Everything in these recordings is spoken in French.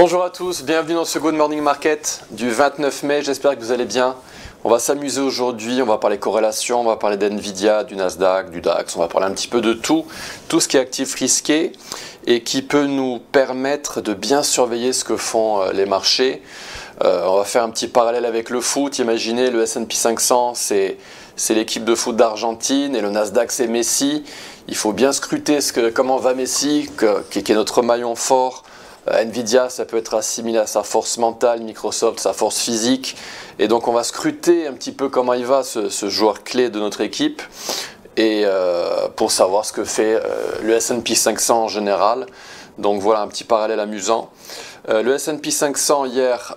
Bonjour à tous, bienvenue dans ce Good Morning Market du 29 mai, j'espère que vous allez bien. On va s'amuser aujourd'hui, on va parler corrélation, on va parler d'NVIDIA, du Nasdaq, du DAX, on va parler un petit peu de tout ce qui est actif risqué et qui peut nous permettre de bien surveiller ce que font les marchés. On va faire un petit parallèle avec le foot, imaginez le S&P 500, c'est l'équipe de foot d'Argentine et le Nasdaq c'est Messi. Il faut bien scruter comment va Messi, qui est notre maillon fort. Nvidia, ça peut être assimilé à sa force mentale, Microsoft, sa force physique. Et donc on va scruter un petit peu comment il va, ce joueur clé de notre équipe, et pour savoir ce que fait le S&P 500 en général. Donc voilà un petit parallèle amusant. Le S&P 500 hier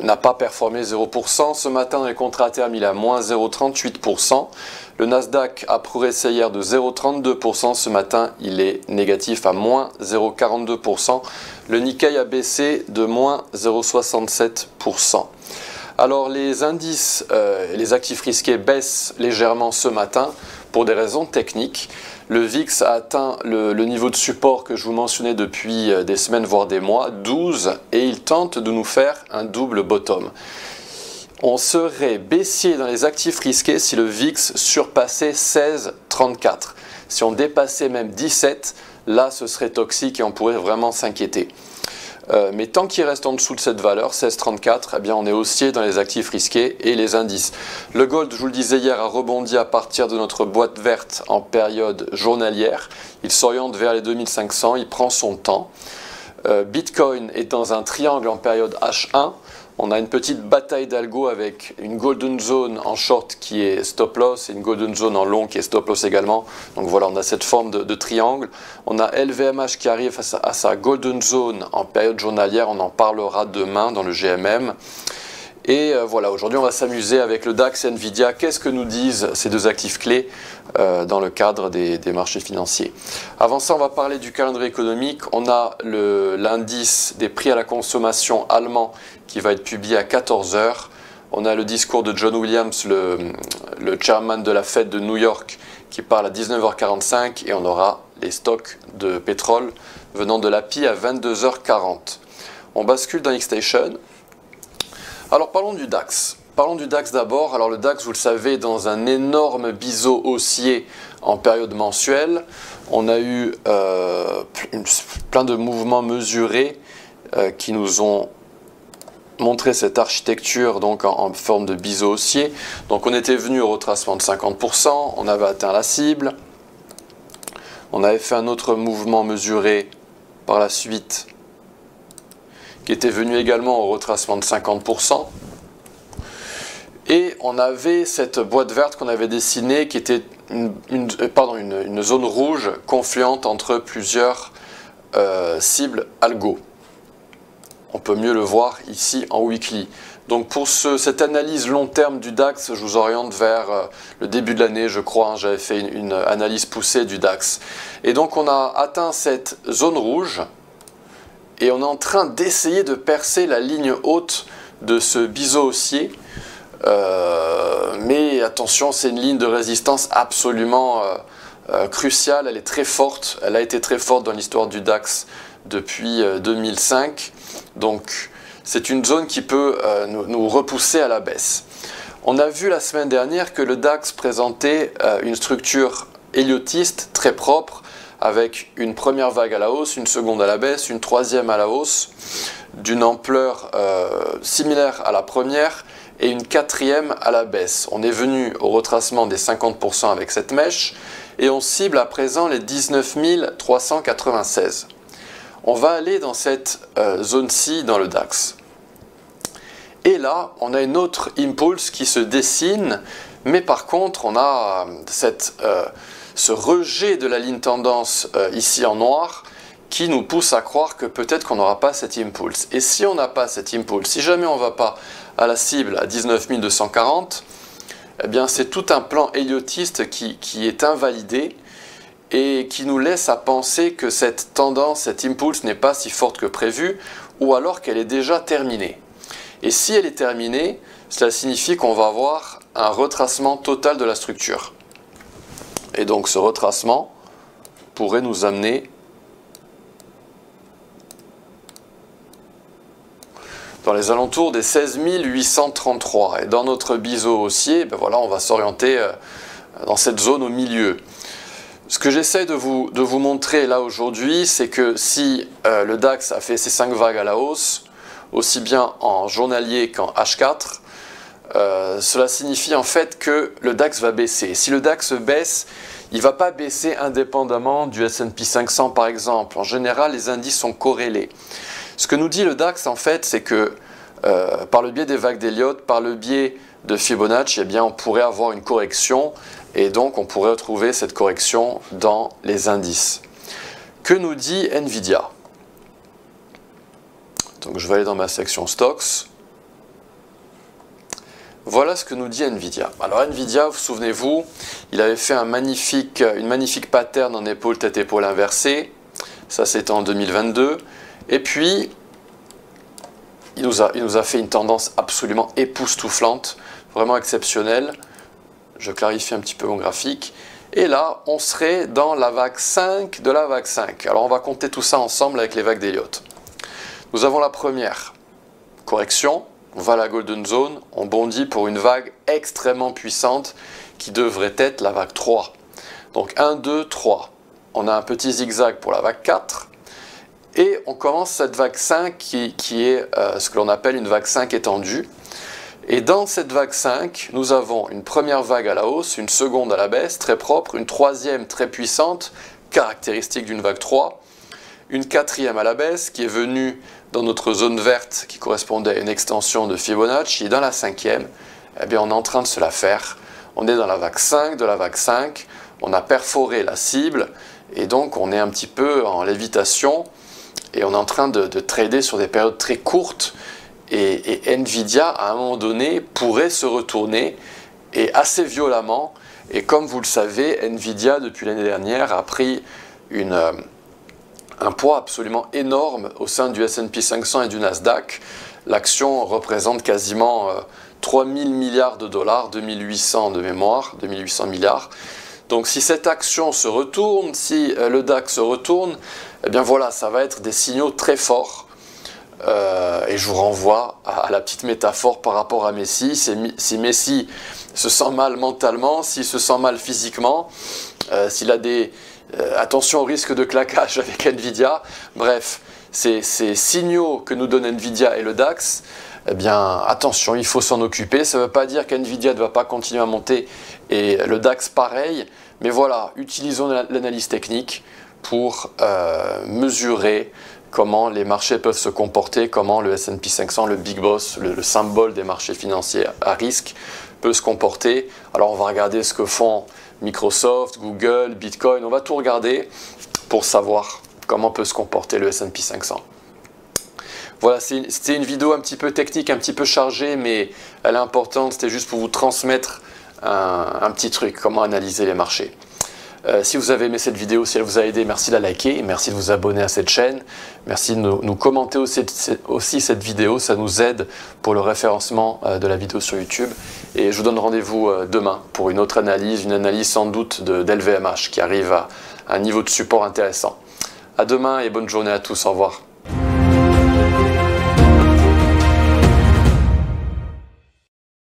n'a pas performé 0%. Ce matin, dans les contrats à terme, il est à moins 0,38%. Le Nasdaq a progressé hier de 0,32%. Ce matin, il est négatif à moins 0,42%. Le Nikkei a baissé de moins 0,67%. Alors les indices, les actifs risqués baissent légèrement ce matin pour des raisons techniques. Le VIX a atteint le niveau de support que je vous mentionnais depuis des semaines voire des mois, 12, et il tente de nous faire un double bottom. On serait baissier dans les actifs risqués si le VIX surpassait 16,34. Si on dépassait même 17, là ce serait toxique et on pourrait vraiment s'inquiéter. Mais tant qu'il reste en dessous de cette valeur, 16,34, eh bien on est haussier dans les actifs risqués et les indices. Le gold, je vous le disais hier, a rebondi à partir de notre boîte verte en période journalière. Il s'oriente vers les 2500, il prend son temps. Bitcoin est dans un triangle en période H1. On a une petite bataille d'algo avec une golden zone en short qui est stop loss et une golden zone en long qui est stop loss également. Donc voilà, on a cette forme de triangle. On a LVMH qui arrive à sa golden zone en période journalière. On en parlera demain dans le GMM. Et voilà, aujourd'hui on va s'amuser avec le DAX et Nvidia. Qu'est-ce que nous disent ces deux actifs clés dans le cadre des marchés financiers? Avant ça, on va parler du calendrier économique. On a l'indice des prix à la consommation allemand qui va être publié à 14 h. On a le discours de John Williams, le chairman de la Fed de New York, qui parle à 19 h 45, et on aura les stocks de pétrole venant de l'API à 22 h 40. On bascule dans Xstation. Alors parlons du DAX. Parlons du DAX d'abord. Alors le DAX, vous le savez, dans un énorme biseau haussier en période mensuelle. On a eu plein de mouvements mesurés qui nous ont montré cette architecture donc en forme de biseau haussier. Donc on était venu au retracement de 50%, on avait atteint la cible. On avait fait un autre mouvement mesuré par la suite qui était venu également au retracement de 50%. Et on avait cette boîte verte qu'on avait dessinée qui était une zone rouge confluente entre plusieurs cibles algo. On peut mieux le voir ici en weekly. Donc pour cette analyse long terme du DAX, je vous oriente vers le début de l'année, je crois, hein, j'avais fait une analyse poussée du DAX. Et donc on a atteint cette zone rouge, et on est en train d'essayer de percer la ligne haute de ce biseau haussier. Mais attention, c'est une ligne de résistance absolument cruciale. Elle est très forte. Elle a été très forte dans l'histoire du DAX depuis 2005. Donc c'est une zone qui peut nous repousser à la baisse. On a vu la semaine dernière que le DAX présentait une structure héliotiste très propre, avec une première vague à la hausse, une seconde à la baisse, une troisième à la hausse, d'une ampleur similaire à la première, et une quatrième à la baisse. On est venu au retracement des 50% avec cette mèche, et on cible à présent les 19 396. On va aller dans cette zone-ci dans le DAX. Et là, on a une autre impulse qui se dessine, mais par contre, on a ce rejet de la ligne tendance ici en noir qui nous pousse à croire que peut-être qu'on n'aura pas cet impulse. Et si on n'a pas cet impulse, si jamais on ne va pas à la cible à 19 240, eh bien c'est tout un plan héliotiste qui est invalidé et qui nous laisse à penser que cette tendance, cet impulse n'est pas si forte que prévu, ou alors qu'elle est déjà terminée. Et si elle est terminée, cela signifie qu'on va avoir un retracement total de la structure. Et donc ce retracement pourrait nous amener dans les alentours des 16 833. Et dans notre biseau haussier, ben voilà, on va s'orienter dans cette zone au milieu. Ce que j'essaie de vous montrer là aujourd'hui, c'est que si le DAX a fait ses 5 vagues à la hausse, aussi bien en journalier qu'en H4, cela signifie en fait que le DAX va baisser. Si le DAX baisse, il ne va pas baisser indépendamment du S&P 500 par exemple. En général, les indices sont corrélés. Ce que nous dit le DAX en fait, c'est que par le biais des vagues d'Elliott, par le biais de Fibonacci, eh bien, on pourrait avoir une correction et donc on pourrait retrouver cette correction dans les indices. Que nous dit Nvidia? Donc je vais aller dans ma section Stocks. Voilà ce que nous dit Nvidia. Alors Nvidia, souvenez-vous, il avait fait une magnifique pattern en épaule, tête-épaule inversée. Ça c'était en 2022. Et puis, il nous a fait une tendance absolument époustouflante, vraiment exceptionnelle. Je clarifie un petit peu mon graphique. Et là, on serait dans la vague 5 de la vague 5. Alors on va compter tout ça ensemble avec les vagues d'Elliott. Nous avons la première correction. On va à la Golden Zone, on bondit pour une vague extrêmement puissante qui devrait être la vague 3. Donc 1, 2, 3. On a un petit zigzag pour la vague 4. Et on commence cette vague 5 qui est ce que l'on appelle une vague 5 étendue. Et dans cette vague 5, nous avons une première vague à la hausse, une seconde à la baisse, très propre, une troisième très puissante, caractéristique d'une vague 3, une quatrième à la baisse qui est venue dans notre zone verte qui correspondait à une extension de Fibonacci, et dans la cinquième, eh bien, on est en train de se la faire. On est dans la vague 5 de la vague 5, on a perforé la cible, et donc on est un petit peu en lévitation, et on est en train de trader sur des périodes très courtes, et Nvidia, à un moment donné, pourrait se retourner, et assez violemment, et comme vous le savez, Nvidia, depuis l'année dernière, a pris un poids absolument énorme au sein du S&P 500 et du Nasdaq. L'action représente quasiment 3000 milliards de dollars, 2800 de mémoire, 2800 milliards. Donc si cette action se retourne, si le DAX se retourne, eh bien voilà, ça va être des signaux très forts. Et je vous renvoie à la petite métaphore par rapport à Messi. Si Messi se sent mal mentalement, s'il se sent mal physiquement, s'il a des... attention au risque de claquage avec Nvidia. Bref, ces signaux que nous donne Nvidia et le DAX, eh bien attention, il faut s'en occuper. Ça ne veut pas dire qu'Nvidia ne va pas continuer à monter et le DAX pareil, mais voilà, utilisons l'analyse technique pour mesurer comment les marchés peuvent se comporter, comment le S&P 500, le Big Boss, le symbole des marchés financiers à risque, peut se comporter. Alors on va regarder ce que font Microsoft, Google, Bitcoin, on va tout regarder pour savoir comment peut se comporter le S&P 500. Voilà, c'était une vidéo un petit peu technique, un petit peu chargée, mais elle est importante, c'était juste pour vous transmettre un petit truc, comment analyser les marchés. Si vous avez aimé cette vidéo, si elle vous a aidé, merci de la liker, merci de vous abonner à cette chaîne, merci de nous commenter aussi cette vidéo, ça nous aide pour le référencement de la vidéo sur YouTube. Et je vous donne rendez-vous demain pour une autre analyse, une analyse sans doute d'LVMH qui arrive à un niveau de support intéressant. À demain et bonne journée à tous, au revoir.